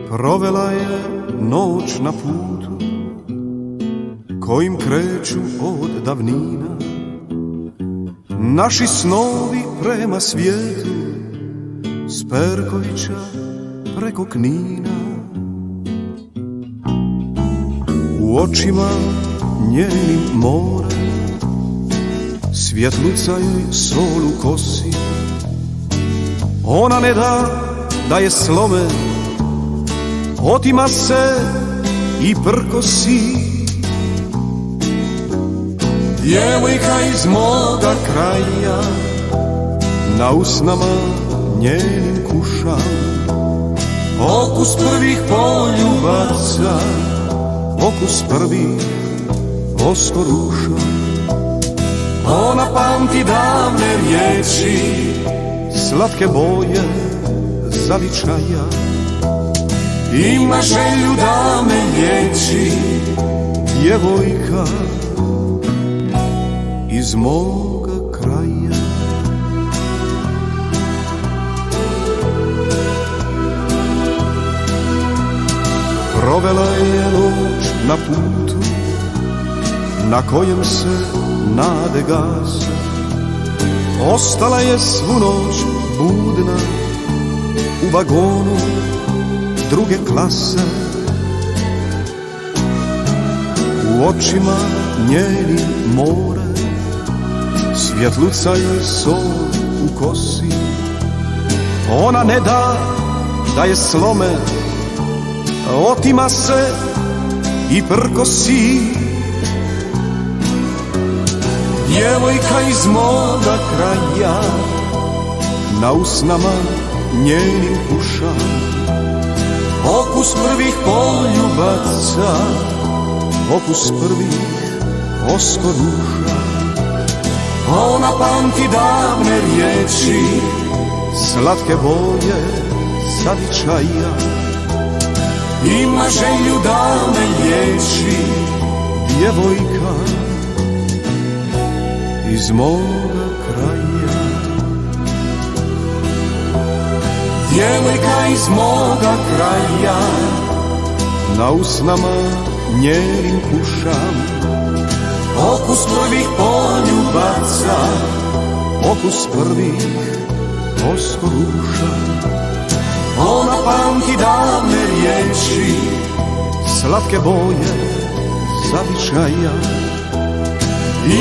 Provela je noć na putu kojim kreću od davnina naši snovi prema svijetu, s Perkovića preko Knina. U očima njenim more, svjetluca joj sol u kosi. Ona ne da je slome, otima se i prkosi. Djevojka iz moga kraja, na usnama njenim kušam okus prvih poljubaca, okus prvih oskoruša. Ona pamti davne riječi, slatke boje zavičaja. Ima želju da me liječi, djevojka iz moga kraja. Provela je noć na putu na kojem se nade gase. Ostala je svu noć budna u vagonu druge klase. U očima njenim more, svjetluca joj sol u kosi. Ona ne da je slome, otima se i prkosi. Djevojka iz moga kraja, na usnama njenim kušam okus prvih poljubaca, okus prvih oskoruša. Ona pamti davne riječi, slatke boje zavičaja. Ima želju da me liječi, djevojka iz moga kraja. Djevojka iz moga kraja, na usnama njenim kušam okus prvih poljubaca, okus prvih oskoruša. Ona pamti davne riječi, slatke boje zavičaja.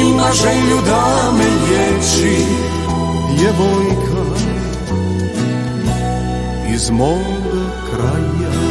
Ima želju da me liječi, djevojka iz moga kraja.